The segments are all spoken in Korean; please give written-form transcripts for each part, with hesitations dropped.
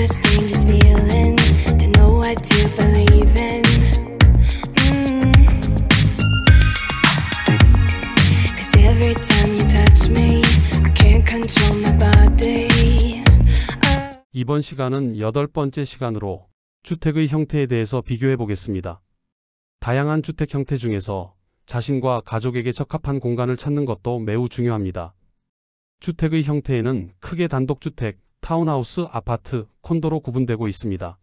the strangest feeling to know what to believe in. Cause every time you touch me, I can't control my body. 이번 시간은 8번째 시간으로 주택의 형태에 대해서 비교해 보겠습니다. 다양한 주택 형태 중에서 자신과 가족에게 적합한 공간을 찾는 것도 매우 중요합니다. 주택의 형태에는 크게 단독주택, 타운하우스, 아파트, 콘도로 구분되고 있습니다.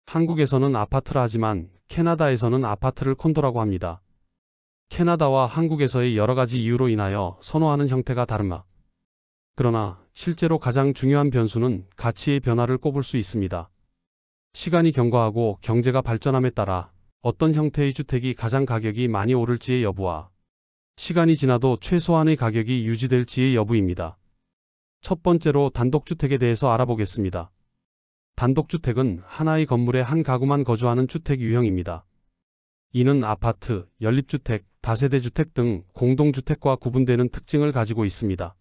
한국에서는 아파트라 하지만 캐나다에서는 아파트를 콘도라고 합니다. 캐나다와 한국에서의 여러가지 이유로 인하여 선호하는 형태가 다르마. 그러나 실제로 가장 중요한 변수는 가치의 변화를 꼽을 수 있습니다. 시간이 경과하고 경제가 발전함에 따라 어떤 형태의 주택이 가장 가격이 많이 오를지의 여부와 시간이 지나도 최소한의 가격이 유지될지의 여부입니다. 첫 번째로 단독주택에 대해서 알아보겠습니다. 단독주택은 하나의 건물에 한 가구만 거주하는 주택 유형입니다. 이는 아파트, 연립주택, 다세대주택 등 공동주택과 구분되는 특징을 가지고 있습니다.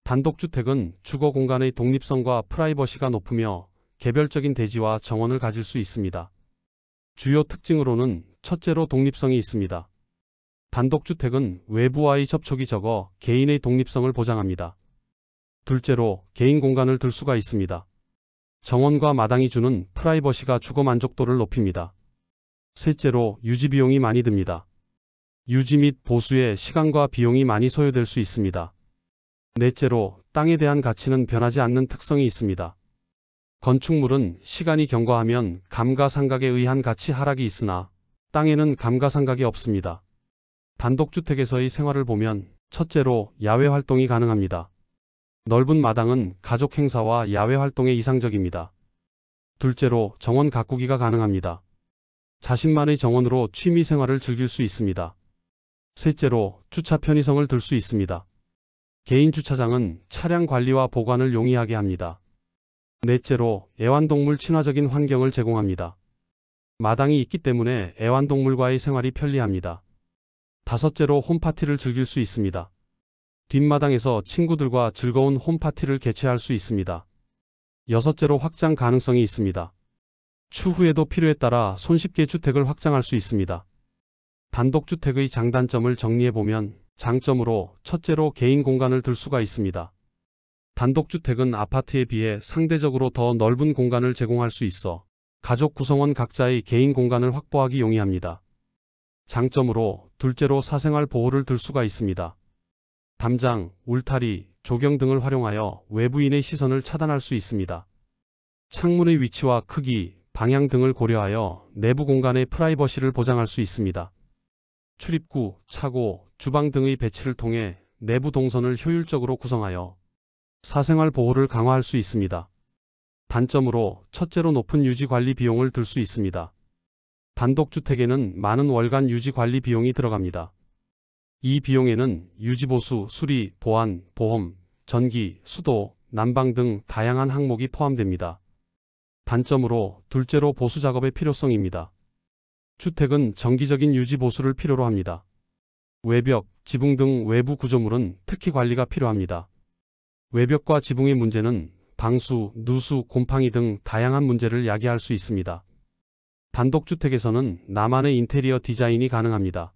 단독주택은 주거 공간의 독립성과 프라이버시가 높으며 개별적인 대지와 정원을 가질 수 있습니다. 주요 특징으로는 첫째로 독립성이 있습니다. 단독주택은 외부와의 접촉이 적어 개인의 독립성을 보장합니다. 둘째로 개인 공간을 둘 수가 있습니다. 정원과 마당이 주는 프라이버시가 주거 만족도를 높입니다. 셋째로 유지 비용이 많이 듭니다. 유지 및 보수에 시간과 비용이 많이 소요될 수 있습니다. 넷째로 땅에 대한 가치는 변하지 않는 특성이 있습니다. 건축물은 시간이 경과하면 감가상각에 의한 가치 하락이 있으나 땅에는 감가상각이 없습니다. 단독주택에서의 생활을 보면 첫째로 야외 활동이 가능합니다. 넓은 마당은 가족 행사와 야외 활동에 이상적입니다. 둘째로 정원 가꾸기가 가능합니다. 자신만의 정원으로 취미 생활을 즐길 수 있습니다. 셋째로 주차 편의성을 들 수 있습니다. 개인 주차장은 차량 관리와 보관을 용이하게 합니다. 넷째로 애완동물 친화적인 환경을 제공합니다. 마당이 있기 때문에 애완동물과의 생활이 편리합니다. 다섯째로 홈파티를 즐길 수 있습니다. 뒷마당에서 친구들과 즐거운 홈파티를 개최할 수 있습니다. 여섯째로 확장 가능성이 있습니다. 추후에도 필요에 따라 손쉽게 주택을 확장할 수 있습니다. 단독주택의 장단점을 정리해보면 장점으로 첫째로 개인 공간을 둘 수가 있습니다. 단독주택은 아파트에 비해 상대적으로 더 넓은 공간을 제공할 수 있어 가족 구성원 각자의 개인 공간을 확보하기 용이합니다. 장점으로 둘째로 사생활 보호를 들 수가 있습니다. 담장, 울타리, 조경 등을 활용하여 외부인의 시선을 차단할 수 있습니다. 창문의 위치와 크기, 방향 등을 고려하여 내부 공간의 프라이버시를 보장할 수 있습니다. 출입구, 차고, 주방 등의 배치를 통해 내부 동선을 효율적으로 구성하여 사생활 보호를 강화할 수 있습니다. 단점으로 첫째로 높은 유지관리 비용을 들 수 있습니다. 단독주택에는 많은 월간 유지관리 비용이 들어갑니다. 이 비용에는 유지보수, 수리, 보안, 보험, 전기, 수도, 난방 등 다양한 항목이 포함됩니다. 단점으로 둘째로 보수작업의 필요성입니다. 주택은 정기적인 유지보수를 필요로 합니다. 외벽, 지붕 등 외부 구조물은 특히 관리가 필요합니다. 외벽과 지붕의 문제는 방수, 누수, 곰팡이 등 다양한 문제를 야기할 수 있습니다. 단독주택에서는 나만의 인테리어 디자인이 가능합니다.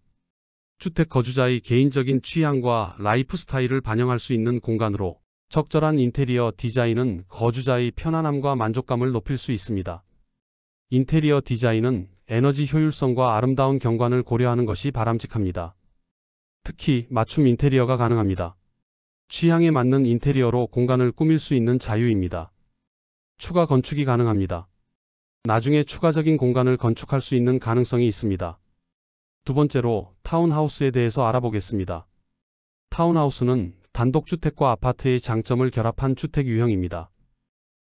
주택 거주자의 개인적인 취향과 라이프 스타일을 반영할 수 있는 공간으로 적절한 인테리어 디자인은 거주자의 편안함과 만족감을 높일 수 있습니다. 인테리어 디자인은 에너지 효율성과 아름다운 경관을 고려하는 것이 바람직합니다. 특히 맞춤 인테리어가 가능합니다. 취향에 맞는 인테리어로 공간을 꾸밀 수 있는 자유입니다. 추가 건축이 가능합니다. 나중에 추가적인 공간을 건축할 수 있는 가능성이 있습니다. 두 번째로 타운하우스에 대해서 알아보겠습니다. 타운하우스는 단독주택과 아파트의 장점을 결합한 주택 유형입니다.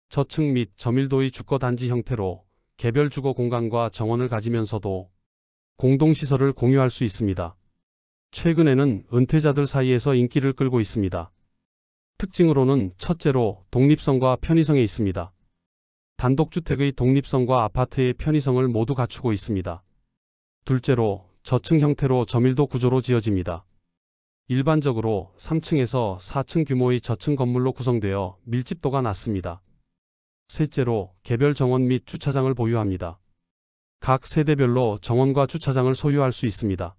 저층 및 저밀도의 주거단지 형태로 개별 주거 공간과 정원을 가지면서도 공동시설을 공유할 수 있습니다. 최근에는 은퇴자들 사이에서 인기를 끌고 있습니다. 특징으로는 첫째로 독립성과 편의성에 있습니다. 단독주택의 독립성과 아파트의 편의성을 모두 갖추고 있습니다. 둘째로 저층 형태로 저밀도 구조로 지어집니다. 일반적으로 3층에서 4층 규모의 저층 건물로 구성되어 밀집도가 낮습니다. 셋째로 개별 정원 및 주차장을 보유합니다. 각 세대별로 정원과 주차장을 소유할 수 있습니다.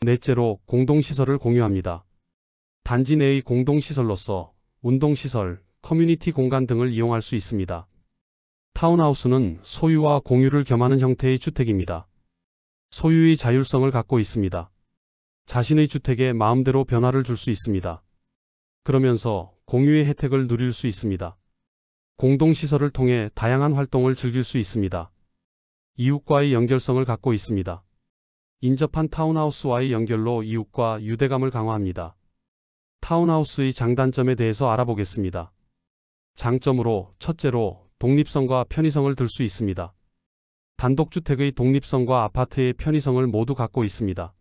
넷째로 공동시설을 공유합니다. 단지 내의 공동시설로서 운동시설, 커뮤니티 공간 등을 이용할 수 있습니다. 타운하우스는 소유와 공유를 겸하는 형태의 주택입니다. 소유의 자율성을 갖고 있습니다. 자신의 주택에 마음대로 변화를 줄 수 있습니다. 그러면서 공유의 혜택을 누릴 수 있습니다. 공동시설을 통해 다양한 활동을 즐길 수 있습니다. 이웃과의 연결성을 갖고 있습니다. 인접한 타운하우스와의 연결로 이웃과 유대감을 강화합니다. 타운하우스의 장단점에 대해서 알아보겠습니다. 장점으로 첫째로 독립성과 편의성을 들 수 있습니다. 단독주택의 독립성과 아파트의 편의성을 모두 갖고 있습니다.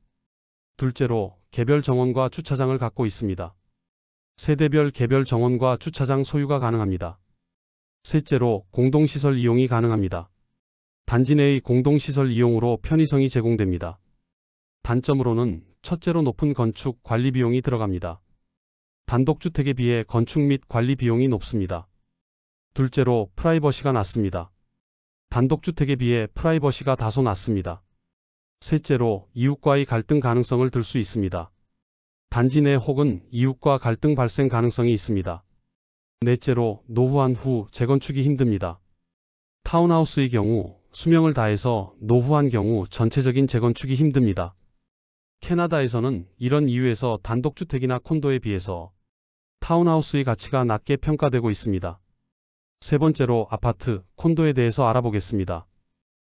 둘째로 개별 정원과 주차장을 갖고 있습니다. 세대별 개별 정원과 주차장 소유가 가능합니다. 셋째로 공동시설 이용이 가능합니다. 단지 내의 공동시설 이용으로 편의성이 제공됩니다. 단점으로는 첫째로 높은 건축 관리 비용이 들어갑니다. 단독주택에 비해 건축 및 관리 비용이 높습니다. 둘째로 프라이버시가 낮습니다. 단독주택에 비해 프라이버시가 다소 낮습니다. 셋째로 이웃과의 갈등 가능성을 들 수 있습니다. 단지 내 혹은 이웃과 갈등 발생 가능성이 있습니다. 넷째로 노후한 후 재건축이 힘듭니다. 타운하우스의 경우 수명을 다해서 노후한 경우 전체적인 재건축이 힘듭니다. 캐나다에서는 이런 이유에서 단독주택이나 콘도에 비해서 타운하우스의 가치가 낮게 평가되고 있습니다. 세 번째로 아파트, 콘도에 대해서 알아보겠습니다.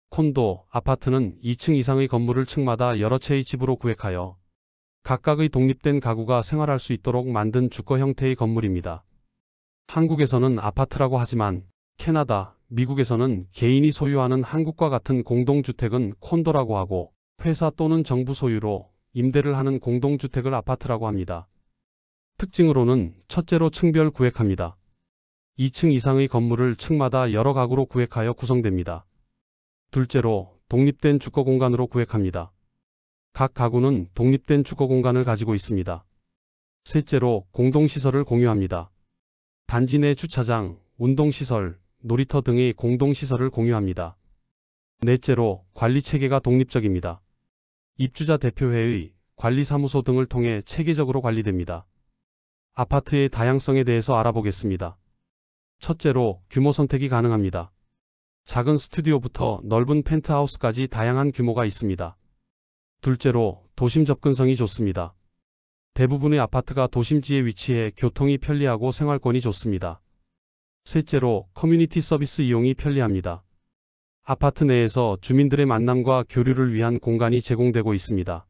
콘도, 아파트는 2층 이상의 건물을 층마다 여러 채의 집으로 구획하여 각각의 독립된 가구가 생활할 수 있도록 만든 주거 형태의 건물입니다. 한국에서는 아파트라고 하지만 캐나다, 미국에서는 개인이 소유하는 한국과 같은 공동주택은 콘도라고 하고 회사 또는 정부 소유로 임대를 하는 공동주택을 아파트라고 합니다. 특징으로는 첫째로 층별 구획합니다. 2층 이상의 건물을 층마다 여러 가구로 구획하여 구성됩니다. 둘째로 독립된 주거 공간으로 구획합니다. 각 가구는 독립된 주거 공간을 가지고 있습니다. 셋째로 공동시설을 공유합니다. 단지 내 주차장, 운동시설, 놀이터 등의 공동시설을 공유합니다. 넷째로 관리체계가 독립적입니다. 입주자 대표회의, 관리사무소 등을 통해 체계적으로 관리됩니다. 아파트의 다양성에 대해서 알아보겠습니다. 첫째로 규모 선택이 가능합니다. 작은 스튜디오부터 넓은 펜트하우스까지 다양한 규모가 있습니다. 둘째로 도심 접근성이 좋습니다. 대부분의 아파트가 도심지에 위치해 교통이 편리하고 생활권이 좋습니다. 셋째로 커뮤니티 서비스 이용이 편리합니다. 아파트 내에서 주민들의 만남과 교류를 위한 공간이 제공되고 있습니다.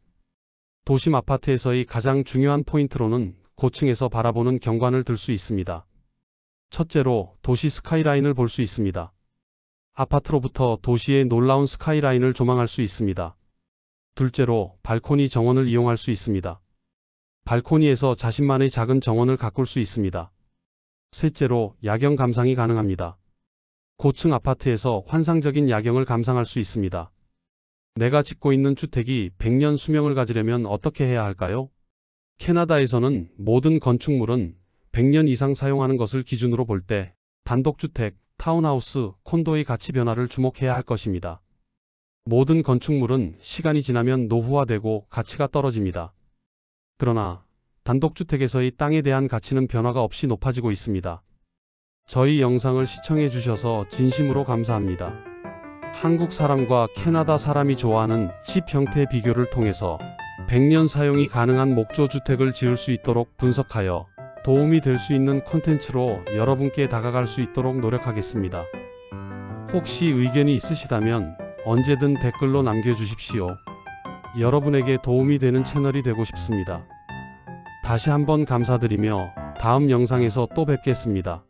도심 아파트에서의 가장 중요한 포인트로는 고층에서 바라보는 경관을 들 수 있습니다. 첫째로 도시 스카이라인을 볼 수 있습니다. 아파트로부터 도시의 놀라운 스카이라인을 조망할 수 있습니다. 둘째로 발코니 정원을 이용할 수 있습니다. 발코니에서 자신만의 작은 정원을 가꿀 수 있습니다. 셋째로 야경 감상이 가능합니다. 고층 아파트에서 환상적인 야경을 감상할 수 있습니다. 내가 짓고 있는 주택이 100년 수명을 가지려면 어떻게 해야 할까요? 캐나다에서는 모든 건축물은 100년 이상 사용하는 것을 기준으로 볼 때 단독주택, 타운하우스, 콘도의 가치 변화를 주목해야 할 것입니다. 모든 건축물은 시간이 지나면 노후화되고 가치가 떨어집니다. 그러나 단독주택에서의 땅에 대한 가치는 변화가 없이 높아지고 있습니다. 저희 영상을 시청해 주셔서 진심으로 감사합니다. 한국 사람과 캐나다 사람이 좋아하는 집 형태 비교를 통해서 100년 사용이 가능한 목조주택을 지을 수 있도록 분석하여 도움이 될 수 있는 콘텐츠로 여러분께 다가갈 수 있도록 노력하겠습니다. 혹시 의견이 있으시다면 언제든 댓글로 남겨주십시오. 여러분에게 도움이 되는 채널이 되고 싶습니다. 다시 한번 감사드리며 다음 영상에서 또 뵙겠습니다.